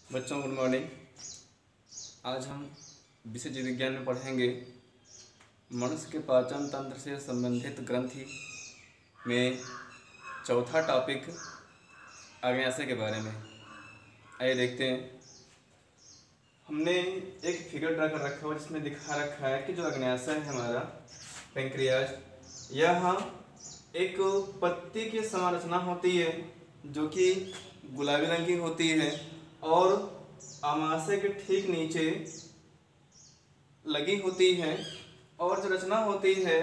बच्चों good morning. आज हम विषय जीव विज्ञान में पढ़ेंगे मनुष्य के पाचन तंत्र से संबंधित ग्रंथि में चौथा टॉपिक अग्न्याशय के बारे में। आइए देखते हैं। हमने एक फिगर ड्रा कर रखा है जिसमें दिखा रखा है कि जो अग्न्याशय है हमारा पैंक्रियाज, यह एक पत्ती की संरचना होती है जो कि गुलाबी रंग की होती है और आमाशय के ठीक नीचे लगी होती है। और जो रचना होती है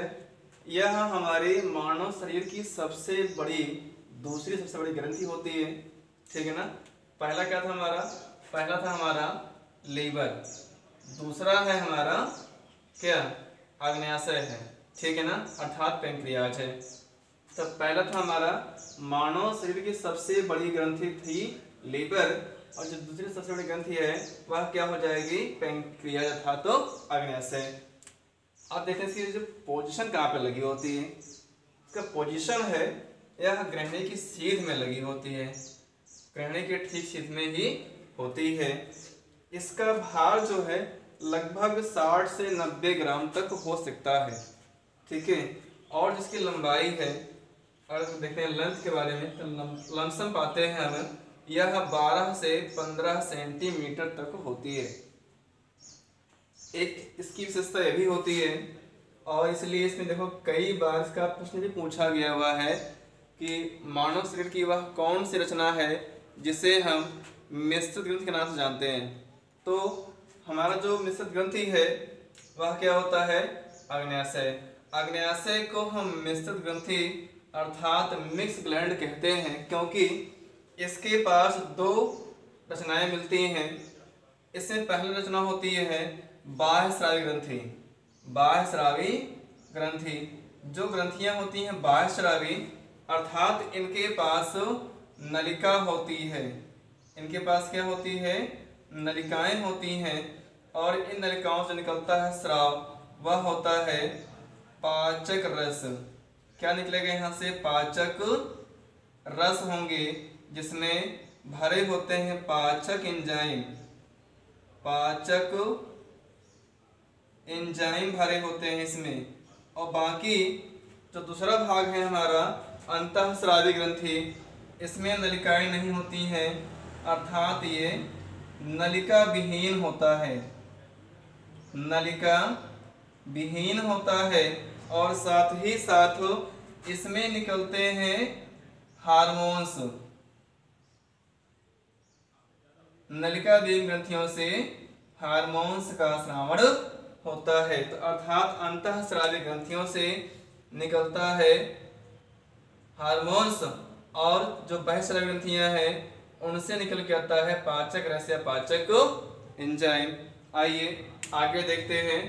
यह हमारे मानव शरीर की दूसरी सबसे बड़ी ग्रंथि होती है। ठीक है ना। पहला क्या था हमारा? पहला था हमारा लीवर, दूसरा है हमारा क्या? अग्न्याशय है। ठीक है ना, अर्थात पैंक्रियाज है। तो पहला था हमारा मानव शरीर की सबसे बड़ी ग्रंथि थी लीवर, और जो दूसरी सबसे बड़ी ग्रंथि है वह क्या हो जाएगी? पैंक्रियाज अर्थात तो अग्न्याशय। आप देखते हैं इसकी जो पोजीशन कहाँ पे लगी होती है। इसका पोजीशन है यह ग्रहणी की सीध में लगी होती है, ग्रहणी के ठीक सीध में ही होती है। इसका भार जो है लगभग 60 से 90 ग्राम तक हो सकता है। ठीक है। और जिसकी लंबाई है, और देखते हैं लेंथ के बारे में, तो लमसम पाते हैं हम यह 12 से 15 सेंटीमीटर तक होती है। एक इसकी विशेषता यह भी होती है, और इसलिए इसमें देखो कई बार इसका प्रश्न भी पूछा गया हुआ है कि मानव शरीर की वह कौन सी रचना है जिसे हम मिश्रित ग्रंथि के नाम से जानते हैं। तो हमारा जो मिश्रित ग्रंथि है वह क्या होता है? अग्न्याशय। अग्न्याशय को हम मिश्रित ग्रंथि अर्थात मिक्स ग्लैंड कहते हैं, क्योंकि इसके पास दो रचनाएं मिलती हैं। इसमें पहली रचना होती है बाह्यस्रावी ग्रंथि। बाह्यस्रावी ग्रंथि, जो ग्रंथियां होती हैं बाह्यस्रावी अर्थात इनके पास नलिका होती है। इनके पास क्या होती है? नलिकाएं होती हैं, और इन नलिकाओं से निकलता है स्राव, वह होता है पाचक रस। क्या निकलेगा यहाँ से? पाचक रस होंगे, जिसमें भरे होते हैं पाचक एंजाइम। पाचक एंजाइम भरे होते हैं इसमें। और बाकी जो दूसरा भाग है हमारा अंतःस्रावी ग्रंथि, इसमें नलिकाएं नहीं होती हैं, अर्थात ये नलिका विहीन होता है। नलिका विहीन होता है, और साथ ही साथ इसमें निकलते हैं हार्मोन्स। नलिका विहीन ग्रंथियों से हार्मोन्स का स्रावण होता है। तो अर्थात अंतःस्रावी ग्रंथियों से निकलता है हार्मोन्स, और जो बाह्यस्रावी ग्रंथियां हैं उनसे निकल के आता है पाचक रस या पाचक एंजाइम। आइए आगे देखते हैं।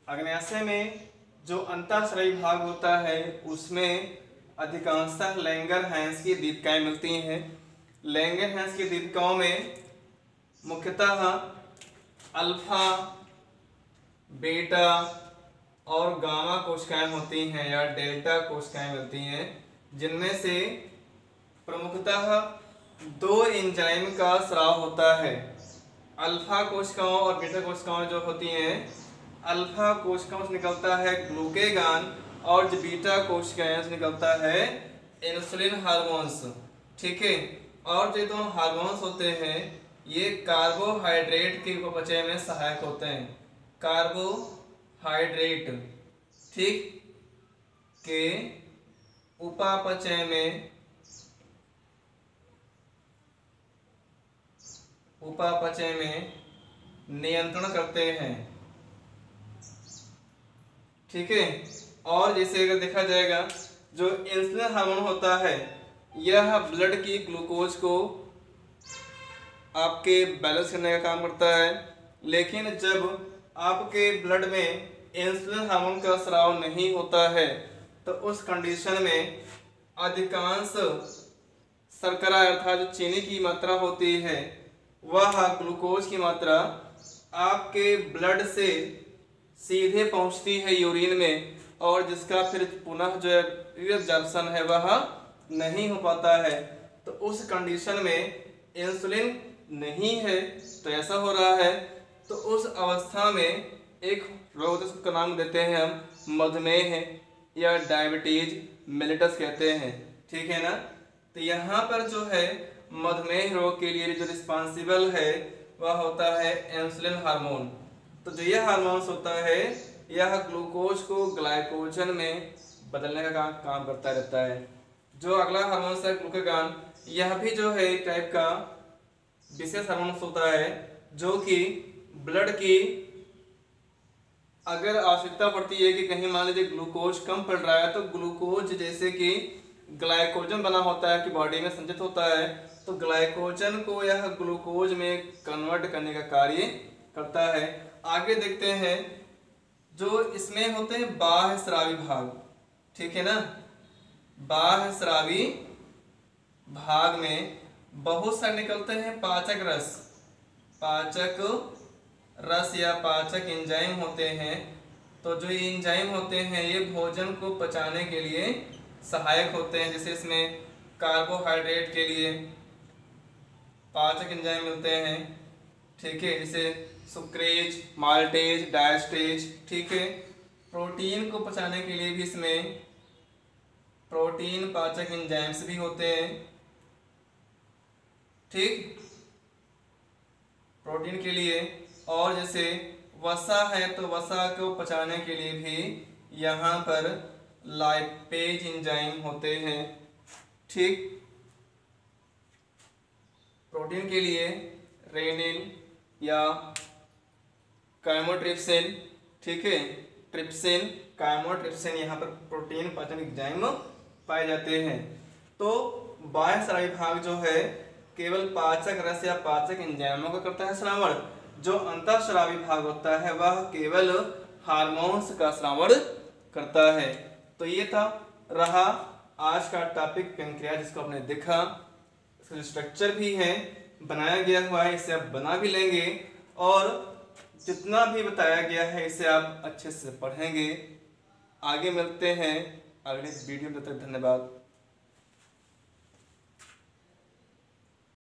अग्न्याशय में जो अंतःस्रावी भाग होता है उसमें अधिकांशतः लैंगरहैंस की दीर्घिकाएं मिलती हैं। लैंगरहैंस की दीर्घिकाओं में मुख्यतः अल्फा, बीटा और गामा कोशिकाएं होती हैं या डेल्टा कोशिकाएं मिलती हैं, जिनमें से प्रमुखतः दो एंजाइम का स्राव होता है। अल्फा कोशिकाओं और बीटा कोशिकाओं जो होती हैं, अल्फा कोशिकाओं से निकलता है ग्लूकेगान, और जो बीटा कोशिकाएं से निकलता है इंसुलिन हार्मोन्स। ठीक है। और जो दोनों हार्मोन्स होते हैं ये कार्बोहाइड्रेट के उपचय में सहायक होते हैं। कार्बोहाइड्रेट ठीक के उपापचय में नियंत्रण करते हैं। ठीक है। और जैसे अगर देखा जाएगा जो इंसुलिन हार्मोन होता है यह ब्लड की ग्लूकोज को आपके बैलेंस करने का काम करता है, लेकिन जब आपके ब्लड में इंसुलिन हार्मोन का स्राव नहीं होता है तो उस कंडीशन में अधिकांश शर्करा अर्थात जो चीनी की मात्रा होती है वह ग्लूकोज की मात्रा आपके ब्लड से सीधे पहुंचती है यूरिन में, और जिसका फिर पुनः जो है रिएब्जॉर्प्शन है वह नहीं हो पाता है। तो उस कंडीशन में इंसुलिन नहीं है तो ऐसा हो रहा है। तो उस अवस्था में एक रोग का नाम देते हैं हम मधुमेह या डायबिटीज मेलिटस कहते हैं, ठीक है ना। तो यहाँ पर जो है मधुमेह रोग के लिए जो रिस्पॉन्सिबल है वह होता है इंसुलिन हार्मोन। तो जो यह हार्मोन्स होता है यह ग्लूकोज को ग्लाइकोजन में बदलने का काम करता रहता है। जो अगला हार्मोन है ग्लूकागॉन, यह भी जो है एक टाइप का विशेष हार्मोन होता है जो कि ब्लड की अगर आवश्यकता पड़ती है कि कहीं मान लीजिए ग्लूकोज कम पड़ रहा है तो ग्लूकोज जैसे कि ग्लाइकोजन बना होता है कि बॉडी में संचित होता है, तो ग्लाइकोजन को यह ग्लूकोज में कन्वर्ट करने का कार्य करता है। आगे देखते हैं जो इसमें होते हैं बाह्य स्रावी भाग, ठीक है ना। बाह्य स्रावी भाग में बहुत सारे निकलते हैं पाचक रस, पाचक रस या पाचक एंजाइम होते हैं। तो जो ये एंजाइम होते हैं ये भोजन को पचाने के लिए सहायक होते हैं। जैसे इसमें कार्बोहाइड्रेट के लिए पाचक एंजाइम मिलते हैं, ठीक है, जैसे सुक्रेज, माल्टेज, डायस्टेज, ठीक है। प्रोटीन को पचाने के लिए भी इसमें प्रोटीन पाचक एंजाइम्स भी होते हैं, ठीक, प्रोटीन के लिए। और जैसे वसा है तो वसा को पचाने के लिए भी यहाँ पर लाइपेज एंजाइम होते हैं, ठीक। प्रोटीन के लिए रेनिन या काइमोट्रिप्सिन, ठीक है, ट्रिप्सिन, काइमोट्रिप्सिन यहाँ पर प्रोटीन पाचन एंजाइम पाए जाते हैं। तो बाह्य स्रावी भाग जो है केवल पाचक रस या पाचक एंजाइमों का करता है श्रावण। जो अंतःस्रावी भाग होता है वह केवल हार्मोन्स का श्रावण करता है। तो ये रहा आज का टॉपिक पेनक्रियास, जिसको आपने देखा। इसका स्ट्रक्चर भी है बनाया गया हुआ है, इसे आप बना भी लेंगे और जितना भी बताया गया है इसे आप अच्छे से पढ़ेंगे। आगे मिलते हैं अगले वीडियो में, तब तक धन्यवाद।